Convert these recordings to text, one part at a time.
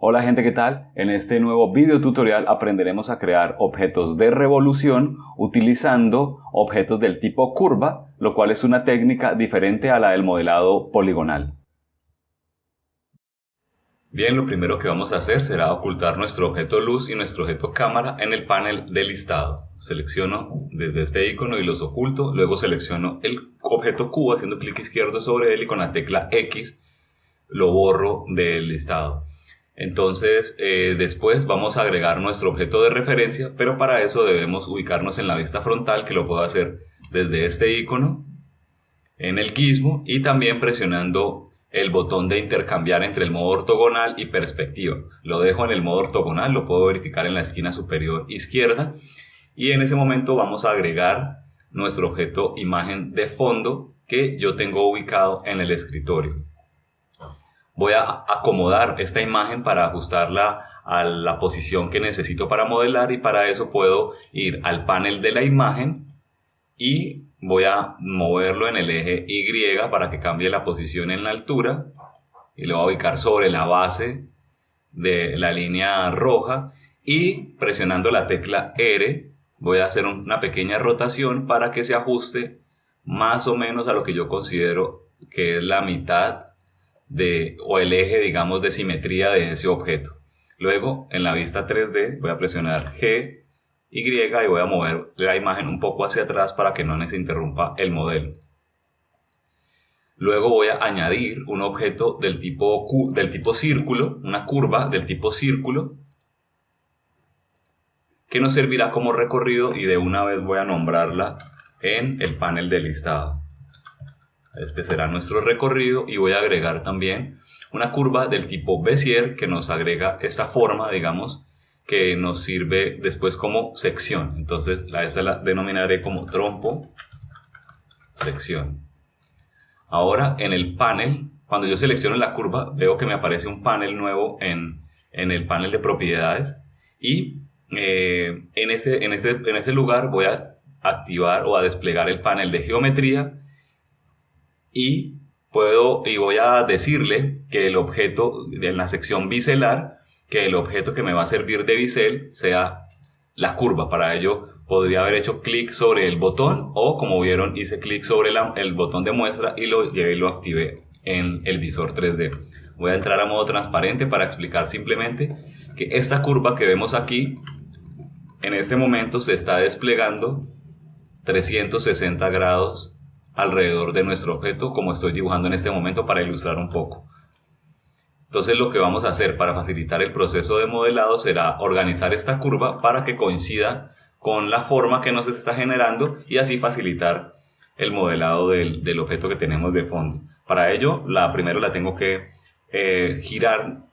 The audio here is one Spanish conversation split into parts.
Hola gente, ¿qué tal? En este nuevo video tutorial aprenderemos a crear objetos de revolución utilizando objetos del tipo curva, lo cual es una técnica diferente a la del modelado poligonal. Bien, lo primero que vamos a hacer será ocultar nuestro objeto luz y nuestro objeto cámara en el panel de listado. Selecciono desde este icono y los oculto, luego selecciono el objeto cubo haciendo clic izquierdo sobre él y con la tecla X lo borro del listado. Entonces después vamos a agregar nuestro objeto de referencia, pero para eso debemos ubicarnos en la vista frontal, que lo puedo hacer desde este icono, en el gizmo y también presionando el botón de intercambiar entre el modo ortogonal y perspectiva. Lo dejo en el modo ortogonal, lo puedo verificar en la esquina superior izquierda y en ese momento vamos a agregar nuestro objeto imagen de fondo que yo tengo ubicado en el escritorio. Voy a acomodar esta imagen para ajustarla a la posición que necesito para modelar y para eso puedo ir al panel de la imagen y voy a moverlo en el eje Y para que cambie la posición en la altura y lo voy a ubicar sobre la base de la línea roja y presionando la tecla R voy a hacer una pequeña rotación para que se ajuste más o menos a lo que yo considero que es la mitad o el eje, digamos, de simetría de ese objeto. Luego, en la vista 3D, voy a presionar G, Y y voy a mover la imagen un poco hacia atrás para que no se interrumpa el modelo. Luego voy a añadir un objeto del tipo círculo, una curva del tipo círculo, que nos servirá como recorrido y de una vez voy a nombrarla en el panel de listado. Este será nuestro recorrido y voy a agregar también una curva del tipo Bézier que nos agrega esta forma, digamos, que nos sirve después como sección. Entonces esta la denominaré como trompo sección. Ahora en el panel, cuando yo selecciono la curva, veo que me aparece un panel nuevo en el panel de propiedades y en ese lugar voy a activar o a desplegar el panel de geometría y voy a decirle que el objeto en la sección biselar, que el objeto que me va a servir de bisel sea la curva. Para ello podría haber hecho clic sobre el botón o, como vieron, hice clic sobre el botón de muestra y lo llevé y lo activé en el visor 3D. Voy a entrar a modo transparente para explicar simplemente que esta curva que vemos aquí en este momento se está desplegando 360 grados alrededor de nuestro objeto, como estoy dibujando en este momento para ilustrar un poco. Entonces lo que vamos a hacer para facilitar el proceso de modelado será organizar esta curva para que coincida con la forma que nos está generando y así facilitar el modelado del objeto que tenemos de fondo. Para ello, primero la tengo que girar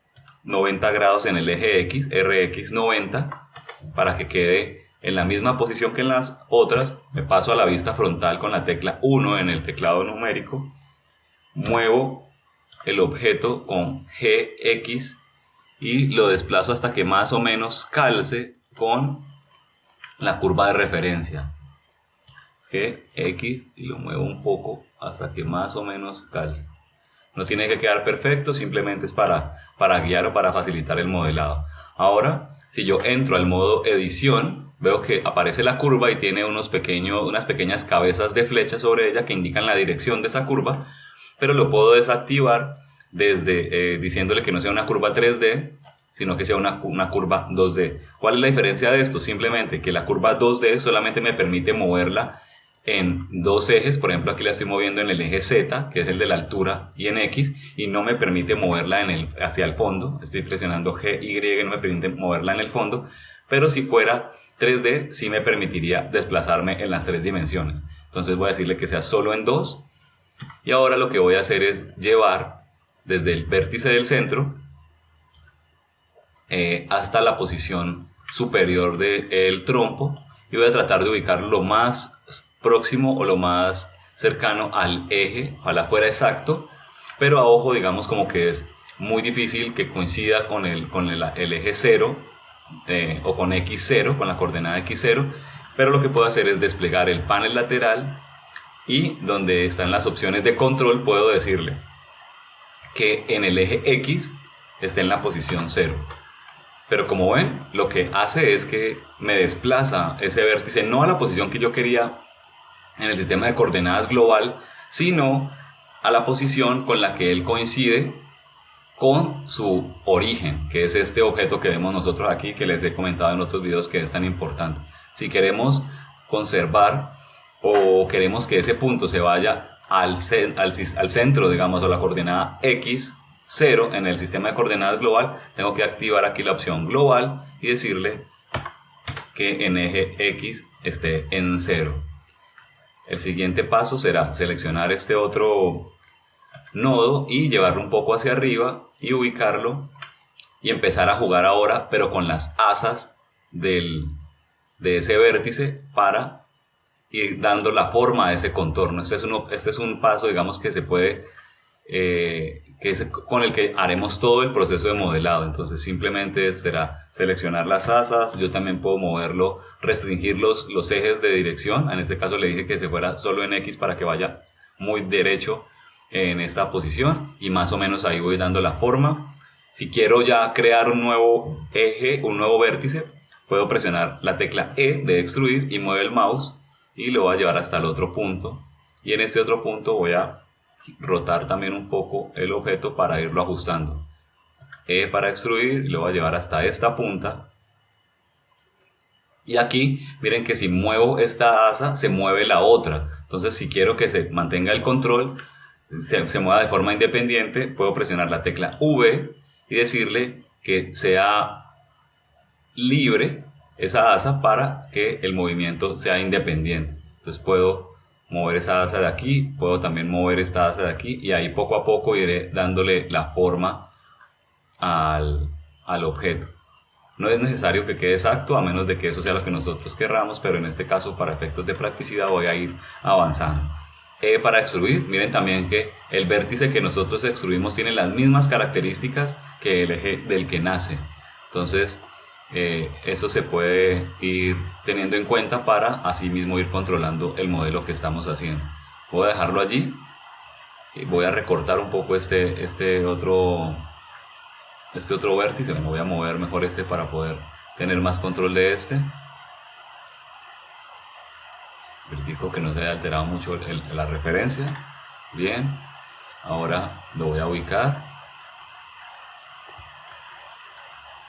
90 grados en el eje X, RX 90, para que quede en la misma posición que en las otras. Me paso a la vista frontal con la tecla 1 en el teclado numérico, muevo el objeto con GX y lo desplazo hasta que más o menos calce con la curva de referencia. GX y lo muevo un poco hasta que más o menos calce. No tiene que quedar perfecto, simplemente es para guiar o para facilitar el modelado. Ahora, si yo entro al modo edición, veo que aparece la curva y tiene unas pequeñas cabezas de flecha sobre ella que indican la dirección de esa curva, pero lo puedo desactivar desde diciéndole que no sea una curva 3D, sino que sea una curva 2D. ¿Cuál es la diferencia de esto? Simplemente que la curva 2D solamente me permite moverla en dos ejes. Por ejemplo, aquí la estoy moviendo en el eje Z, que es el de la altura, y en X, y no me permite moverla hacia el fondo. Estoy presionando G, Y, y no me permite moverla en el fondo, pero si fuera 3D, sí me permitiría desplazarme en las tres dimensiones. Entonces voy a decirle que sea solo en 2, y ahora lo que voy a hacer es llevar desde el vértice del centro hasta la posición superior del trompo, y voy a tratar de ubicarlo lo más próximo o lo más cercano al eje, ojalá fuera exacto, pero a ojo, digamos, como que es muy difícil que coincida con el eje 0 o con X0, con la coordenada X0, pero lo que puedo hacer es desplegar el panel lateral y donde están las opciones de control puedo decirle que en el eje X esté en la posición 0. Pero como ven, lo que hace es que me desplaza ese vértice no a la posición que yo quería en el sistema de coordenadas global, sino a la posición con la que él coincide con su origen, que es este objeto que vemos nosotros aquí, que les he comentado en otros videos que es tan importante. Si queremos conservar o queremos que ese punto se vaya al centro, digamos, a la coordenada X, 0 en el sistema de coordenadas global, tengo que activar aquí la opción global y decirle que en eje X esté en 0. El siguiente paso será seleccionar este otro nodo y llevarlo un poco hacia arriba y ubicarlo y empezar a jugar ahora, pero con las asas de ese vértice para ir dando la forma a ese contorno. Este es un paso, digamos, que se puede con el que haremos todo el proceso de modelado. Entonces simplemente será seleccionar las asas. Yo también puedo moverlo, restringir los ejes de dirección. En este caso le dije que se fuera solo en X para que vaya muy derecho en esta posición, y más o menos ahí voy dando la forma. Si quiero ya crear un nuevo eje, un nuevo vértice, puedo presionar la tecla E de extruir y mueve el mouse y lo voy a llevar hasta el otro punto, y en este otro punto voy a rotar también un poco el objeto para irlo ajustando. E para extruir y lo voy a llevar hasta esta punta, y aquí miren que si muevo esta asa se mueve la otra. Entonces si quiero que se mantenga el control, se mueva de forma independiente, puedo presionar la tecla V y decirle que sea libre esa asa para que el movimiento sea independiente. Entonces puedo mover esa asa de aquí, puedo también mover esta asa de aquí, y ahí poco a poco iré dándole la forma al objeto. No es necesario que quede exacto, a menos de que eso sea lo que nosotros querramos, pero en este caso, para efectos de practicidad, voy a ir avanzando. E para extruir, miren también que el vértice que nosotros extruimos tiene las mismas características que el eje del que nace. Entonces eso se puede ir teniendo en cuenta para así mismo ir controlando el modelo que estamos haciendo. Voy a dejarlo allí y voy a recortar un poco este otro vértice. Bueno, voy a mover mejor este para poder tener más control de este. Verifico que no se haya alterado mucho la referencia. Bien, ahora lo voy a ubicar.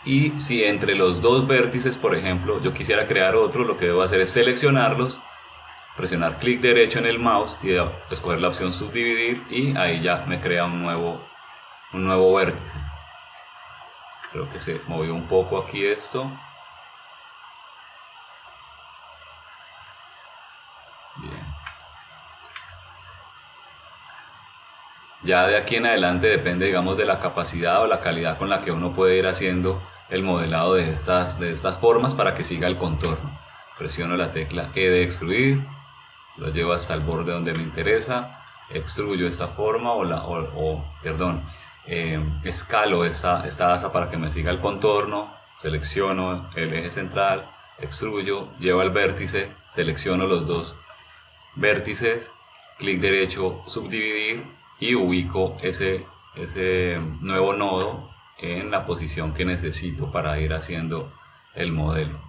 Y si entre los dos vértices, por ejemplo, yo quisiera crear otro, lo que debo hacer es seleccionarlos, presionar clic derecho en el mouse y escoger la opción subdividir, y ahí ya me crea un nuevo vértice. Creo que se movió un poco aquí esto. Bien. Ya de aquí en adelante depende, digamos, de la capacidad o la calidad con la que uno puede ir haciendo el modelado de estas formas para que siga el contorno. Presiono la tecla E de extruir, lo llevo hasta el borde donde me interesa, extruyo esta forma escalo esta asa para que me siga el contorno, selecciono el eje central, extruyo, llevo al vértice, selecciono los dos vértices, clic derecho, subdividir, y ubico ese nuevo nodo en la posición que necesito para ir haciendo el modelo.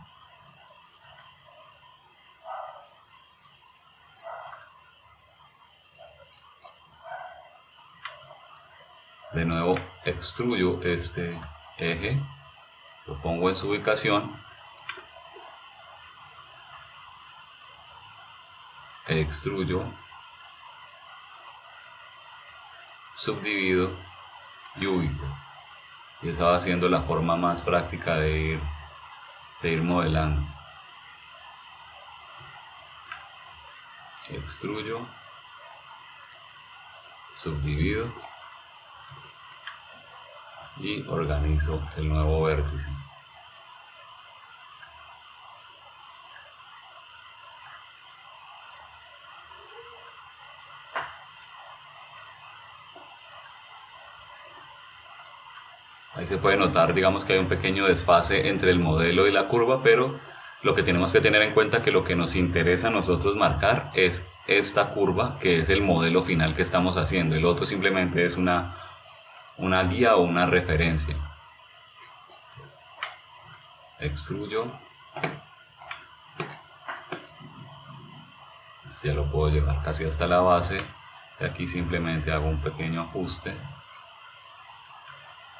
De nuevo extruyo este eje, lo pongo en su ubicación, extruyo, subdivido y ubico, y esa va siendo la forma más práctica de ir modelando. Extruyo, subdivido y organizo el nuevo vértice. Ahí se puede notar, digamos, que hay un pequeño desfase entre el modelo y la curva, pero lo que tenemos que tener en cuenta es que lo que nos interesa a nosotros marcar es esta curva, que es el modelo final que estamos haciendo. El otro simplemente es una una guía o una referencia. Extruyo. Ya lo puedo llevar casi hasta la base. Y aquí simplemente hago un pequeño ajuste.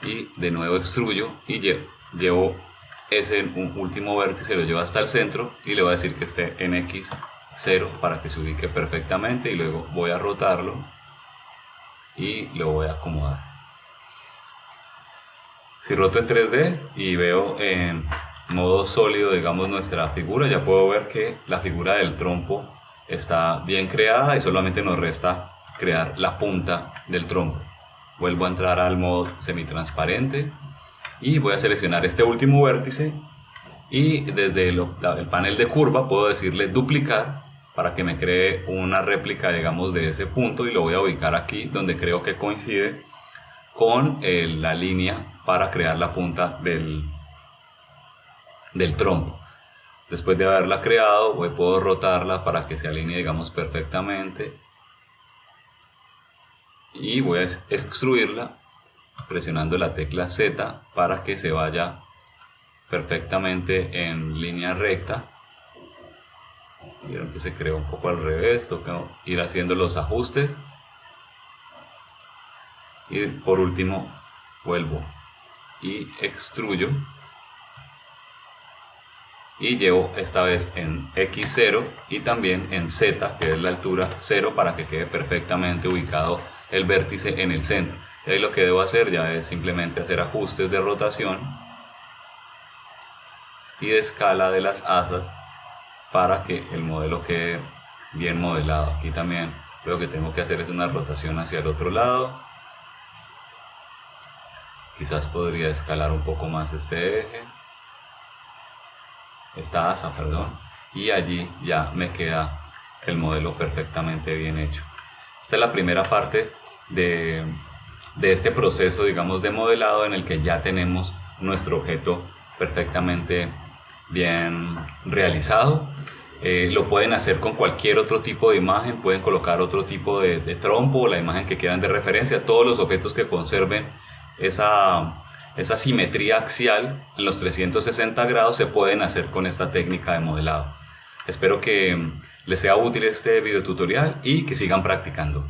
Y de nuevo extruyo y llevo ese último vértice, lo llevo hasta el centro y le voy a decir que esté en X0 para que se ubique perfectamente, y luego voy a rotarlo y lo voy a acomodar. Si roto en 3D y veo en modo sólido, digamos, nuestra figura, ya puedo ver que la figura del trompo está bien creada y solamente nos resta crear la punta del trompo. Vuelvo a entrar al modo semitransparente y voy a seleccionar este último vértice, y desde el panel de curva puedo decirle duplicar para que me cree una réplica, digamos, de ese punto, y lo voy a ubicar aquí donde creo que coincide con la línea para crear la punta del trompo. Después de haberla creado, puedo rotarla para que se alinee, digamos, perfectamente, y voy a extruirla presionando la tecla Z para que se vaya perfectamente en línea recta. Vieron que se creó un poco al revés, toca ir haciendo los ajustes. Y por último vuelvo y extruyo y llevo esta vez en X0 y también en Z, que es la altura 0, para que quede perfectamente ubicado el vértice en el centro. Y ahí lo que debo hacer ya es simplemente hacer ajustes de rotación y de escala de las asas para que el modelo quede bien modelado. Aquí también lo que tengo que hacer es una rotación hacia el otro lado. Quizás podría escalar un poco más este eje, esta asa, perdón, y allí ya me queda el modelo perfectamente bien hecho. Esta es la primera parte de este proceso, digamos, de modelado, en el que ya tenemos nuestro objeto perfectamente bien realizado. Lo pueden hacer con cualquier otro tipo de imagen, pueden colocar otro tipo de trompo, la imagen que quieran de referencia. Todos los objetos que conserven esa simetría axial en los 360 grados se pueden hacer con esta técnica de modelado. Espero que les sea útil este video tutorial y que sigan practicando.